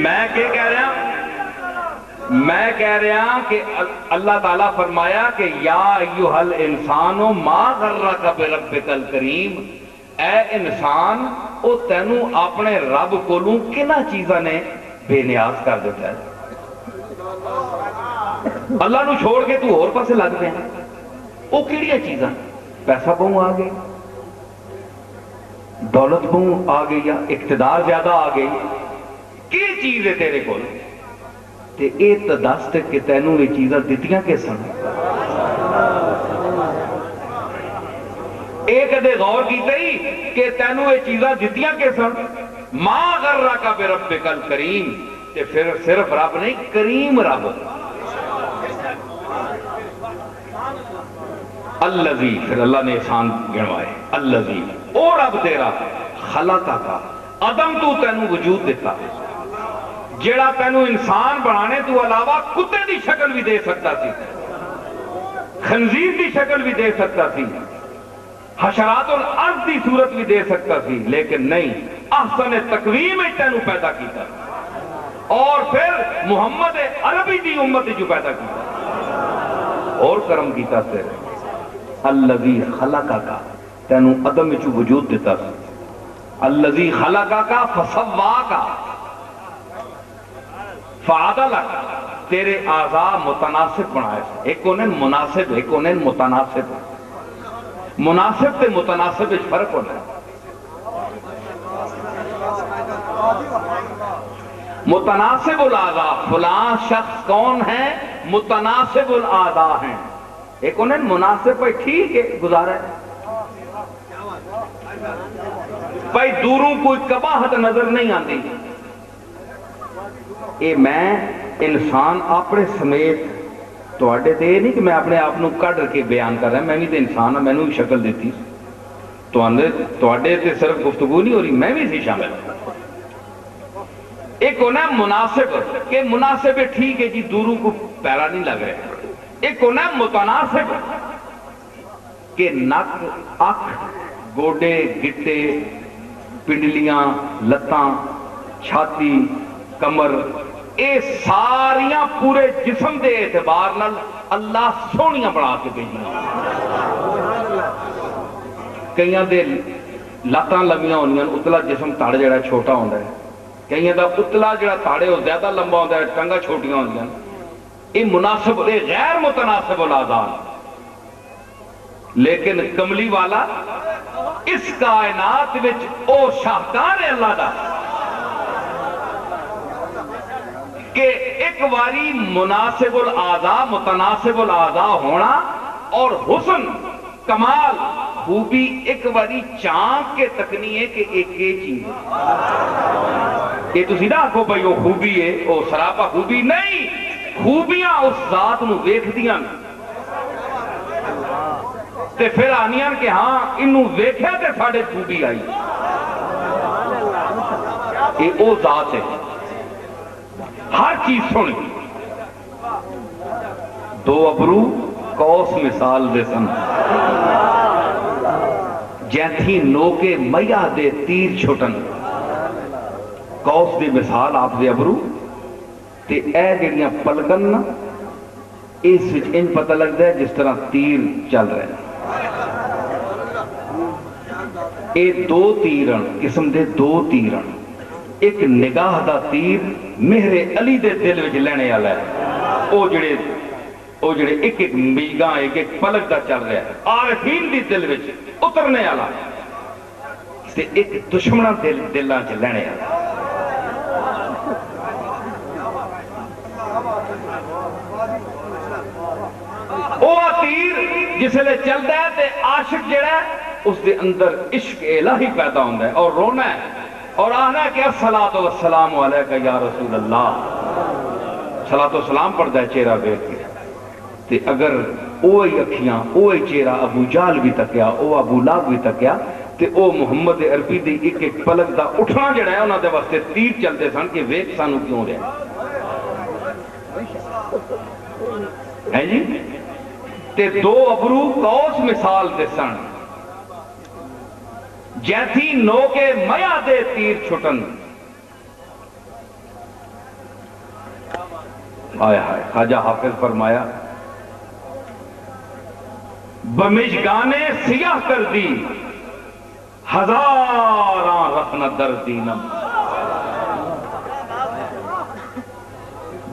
میں کیا کہہ رہا میں کہہ رہا کہ اللہ تعالیٰ فرمایا کہ یا ایھا الانسان ما غرک بربک الکریم، اے انسان او تینوں اپنے رب کولوں کنہ چیزاں نے بے نیاز کر دیتا ہے۔ اللہ نو چھوڑ کے تو اور پاسے لگ پیا، او کیڑیاں چیزاں؟ پیسہ بہوں آ گئی، دولت بہوں آ گئی، یا اقتدار زیادہ آ گئی، کی چیز ہے تیرے کو؟ تے اے تو دس کہ تینوں یہ چیزاں دتیاں کے سن؟ اے کدے غور کیتے ہی کہ تینوں یہ چیزاں دتیاں کے سن؟ ما غرک بربک الکریم، تے پھر صرف رب نہیں، کریم رب، الذی، پھر اللہ نے احسان گنوائے، الذی، او رب تیرا، خلقک، عدم تو تینوں وجود دیتا، جیڑا تینوں انسان بنانے تو علاوہ کتے دی شکل بھی دے سکتا سی، خنزیر دی شکل بھی دے سکتا سی، حشرات الارض دی صورت بھی دے سکتا سی، لیکن نہیں، احسن تقویم تینوں پیدا کیتا، اور پھر محمد عربی دی امت جو پیدا کیتا، اور کرم کیتا تیرے، الذی خلقک، تینوں عدم وچ وجود دیتا سی، الذی خلقک فسواک فعدلک، تیرے اعضاء متناسب بنائے، ایک انہیں مناسب، ایک انہیں متناسب، مناسب تے متناسب اس فرق ہونا ہے۔ متناسب الاعضاء، فلاں شخص کون ہے؟ متناسب الاعضاء ہیں، ایک انہیں مناسب، بھائی ٹھیک ہے گزارا ہے، بھائی دوروں کوئی قباحت نظر نہیں آتی، اے میں انسان اپنے سمیت تواڈے تے نہیں کہ میں اپنے آپ نو کڈ کے بیان کر رہا میں بھی تے انسان ہوں، میں نے بھی شکل دیتی، تواڈے تے صرف گفتگو نہیں ہو رہی، میں بھی سی شامل۔ ایک ہونا مناسب کہ مناسب ہے ٹھیک ہے جی دوروں کو پیرا نہیں لگ رہے، ایک ہونا متناسب کہ نک، اکھ، گوڈے، گٹے، پنڈلیاں، لتاں، چھاتی، کمر، اے ساریاں پورے جسم دے اعتبار نال اللہ سونیاں بنا کے بھیجیاں، کئیاں دے لتاں لمیاں ہونیاں، اتلا جسم تاڑ جڑا چھوٹا ہوندا ہے، کئیاں دا اتلا جڑا تاڑے ہو زیادہ لمبا ہوندا ہے، ٹنگا چھوٹیاں ہوندیاں، اے مناسب، اے غیر متناسب الاعضاء، لیکن کملی والا اس کائنات وچ او شاہکار ہے اللہ دا کہ ایک واری مناسب الاعضاء، متناسب الاعضاء ہونا اور حسن، کمال، خوبی ایک واری چانک کے تکنی ہے کہ ایک چیز ہے، یہ تو سیدھا آکھو بھائی وہ خوبی ہے، وہ سراپا خوبی نہیں، خوبیاں اس ذات نو ویکھ دیاں تے پھر آنیاں کہ ہاں انہوں ویکھیا تے ساڑھے خوبی آئی، یہ او ذات ہے، ہر چیز سنی، دو ابرو کوس مثال دے سن، جیتھی نوکے میاں دے تیر چھٹن، کوس دی مثال آپ دے ابرو تے اے جڑیاں پلکن نا، اس وچ ان پتہ لگتا ہے جس طرح تیر چل رہے ہیں، اے دو تیرن، قسم دے دو تیرن، ایک نگاہ دا تیر مہر علی دے دل وچ لینے والا ہے، او جڑے ایک ایک میگاں ایک ایک پلک دا چل رہا ہے، عارفین دی دل وچ اترنے والا تے ایک دشمنہ دلاں چ لینے والا، او تیر جس لئے چلتا ہے تے عاشق جڑا ہے اس دے اندر عشق الہی پیدا ہوتا ہے اور رونا ہے اور آنا کہ الصلاۃ والسلام علیکہ یا رسول اللہ، صلاۃ والسلام پڑھتا ہے چہرہ بیٹھ کے، تے اگر اوہی اکھیاں اوہی چہرہ ابو جہل بھی تکیا، او ابو لہب بھی تکیا، تے او محمد عربی دی ایک ایک پلک دا اٹھنا جڑا ہے انہاں دے واسطے تیر چلتے سن کہ ویکھ سانو کیوں رہا ہے جی، تے دو ابرو کوس مثال دے سن، جیتھی نو کے میاں دے تیر چھٹن، آیا ہے خواجہ حافظ فرمایا بمشگانے سیاہ کر دی ہزاراں رخنہ در دینم،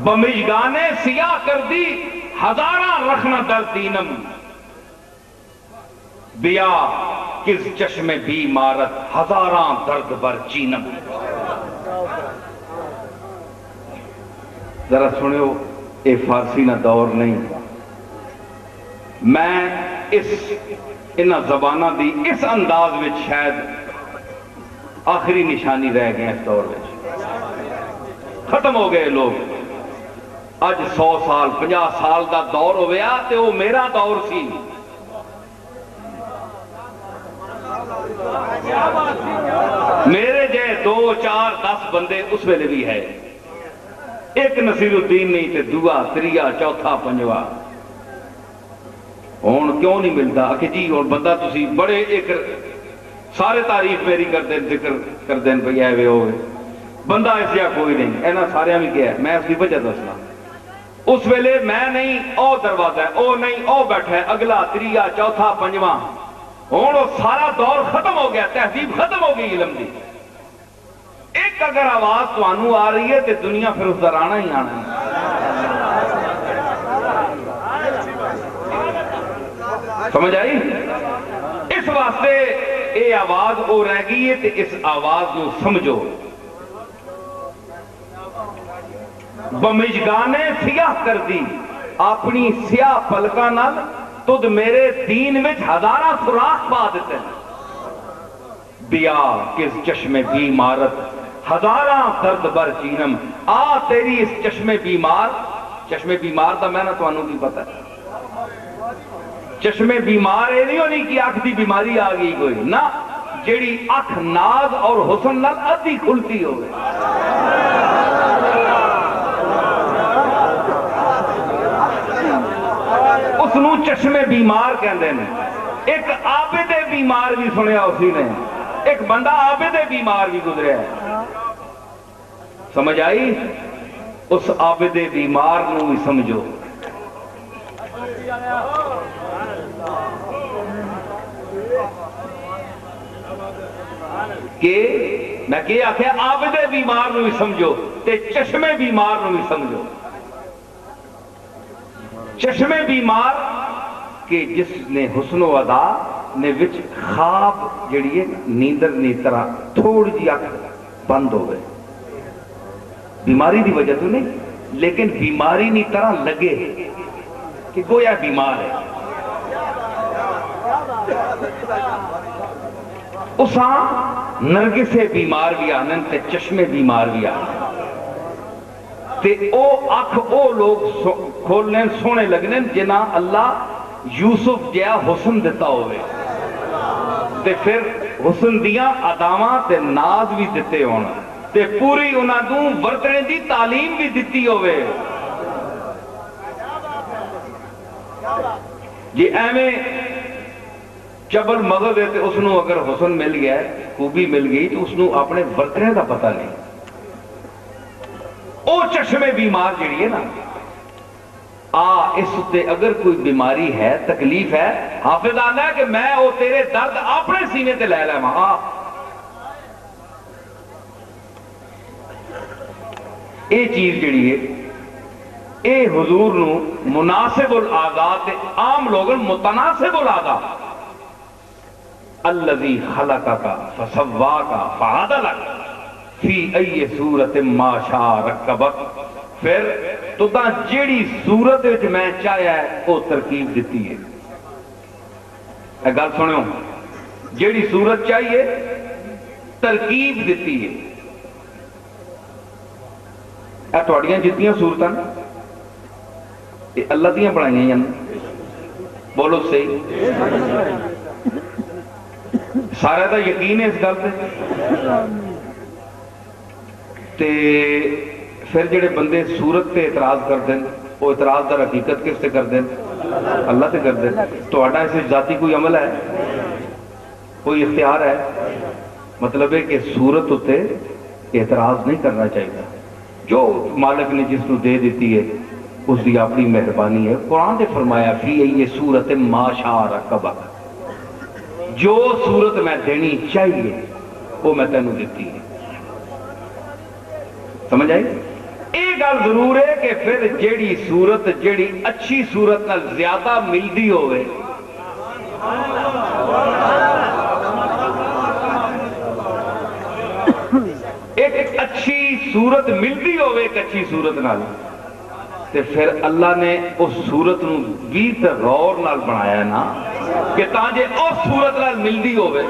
بمشگانے سیاہ کر دی ہزاراں رخنہ در دینم، بیا کس چشم بیمارت ہزاراں درد بر چینم۔ ذرا سنو، اے فارسی نہ دور نہیں، میں انہاں زبانہ دی اس انداز میں شاید آخری نشانی رہ گئے اس دور میں، ختم ہو گئے لوگ۔ اج 100 سال 50 سال دا دور ہویا تے وہ میرا دور سی، میرے جے 2 4 10 بندے اس ویلے بھی ہے، ایک نصیر الدین نہیں تے دعا تریا چوتھا پنجواں، ہون کیوں نہیں ملتا کہ جی ہون بندہ تسی بڑے ایک سارے تعریف میری کر دیں ذکر کر دیں بھئی اے وے ہوئے، بندہ ایسا کوئی نہیں، اینا سارے بھی کیا ہے، میں اس کی وجہ دسنا اس ویلے میں نہیں، او دروازہ ہے، او نہیں، او بیٹھا ہے، اگلا تریا چوتھا پنجواں، ہون وہ سارا دور ختم ہو گیا، تہذیب ختم ہو گئی علم دی۔ ایک اگر آواز تو آنو آ رہی ہے تو دنیا پھر اس در آنا ہی آنا ہے۔ سمجھ آئی؟ اس واسطے اے آواز او رہ گئی ہے تو اس آواز نو سمجھو۔ بمشگانے سیاہ کر دی اپنی سیاہ پلکاں نال تد میرے دین وچ ہزاراں سوراخ پا دیتے ہیں، بیا کس چشم بیمارت ہزاراں درد بر چینم، آ تیری اس چشم بیمار دا میں نہ تو انہوں کی پتہ ہے، چشم بیمار اے نہیں ہونی کہ آنکھ دی بیماری آ گئی کوئی نہ، جیڑی آنکھ ناز اور حسن نال ادھی کھلتی ہوئے، اس نو چشم بیمار کہندے ہیں۔ ایک عابد بیمار بھی سنیا اسی نے، ایک بندہ عابد بیمار بھی گزریا ہے، سمجھ آئی؟ اس عابد بیمار نو بھی سمجھو۔ کہ میں کیا کہ عابد بیمار نو بھی سمجھو تے چشم بیمار نو بھی سمجھو۔ چشم بیمار کہ جس نے حسن و ادا نے وچ خواب جڑی ہے نیندر نی طرح تھوڑی جی آنکھ بند ہو گئے، بیماری دی وجہ تو نہیں لیکن بیماری نی طرح لگے کہ گویا بیمار ہے، اساں نرگسے بیمار بھی آنن تے چشمے بیمار بھی آنن تے او آنکھ او لوگ کھولنے سونے لگنے جنہاں اللہ یوسف جیا حسن دیتا ہوئے تے پھر حسن دیاں اداواں تے ناز بھی دیتے ہونا تے پوری انہاں دوں ورتنے دی تعلیم بھی دیتی ہوئے، جی ایمیں چبل مغل ہے تے اس نو اگر حسن مل گیا ہے خوبی مل گئی تو اس نو اپنے ورتنے دا پتہ نہیں، او چشمے بیمار جڑی ہے نا اس تے اگر کوئی بیماری ہے تکلیف ہے حافظ آنا ہے کہ میں او تیرے درد اپنے سینے تے لے لے ماں، اے چیز جڑی ہے اے حضور نو مناسب الاغا تے عام لوگن متناسب الاغا، الذی خلقک فسواک فعدلک فی ای صورت ما شاء رکبک، پھر تو تا جیڑی صورت وچ میں چاہیا ہے وہ ترکیب دیتی ہے، اے گل سنو جیڑی صورت چاہیے ترکیب دیتی ہے، اے تواڈیاں جتنیاں صورتاں یہ اللہ دیاں بنائیاں ہیں، بولو صحیح، سارے دا یقین ہے اس گل تے پھر جڑے بندے صورت تے اعتراض کر دیں وہ اعتراض در حقیقت کس سے کر دیں؟ اللہ سے کر دیں۔ تو آٹا اسے ذاتی کوئی عمل ہے، کوئی اختیار ہے؟ مطلب ہے کہ صورت ہوتے اعتراض نہیں کرنا چاہیے، جو مالک نے جس کو دے دیتی ہے اس کی اپنی مہربانی ہے. قرآن نے فرمایا فی یہ صورت ما شاء رکبک، جو صورت میں دینی چاہیے وہ میں تینوں دیتی ہے. سمجھ آئی؟ یہ گل ضرور ہے کہ پھر جیڑی صورت جیڑی اچھی صورت نال زیادہ ملدی ہوئے، ایک اچھی صورت ملدی ہوئے ایک اچھی صورت نال، تے پھر اللہ نے اس صورت نو بھی تے غور نال بنایا نا کہ تاں جے اس صورت نال ملدی ہوئے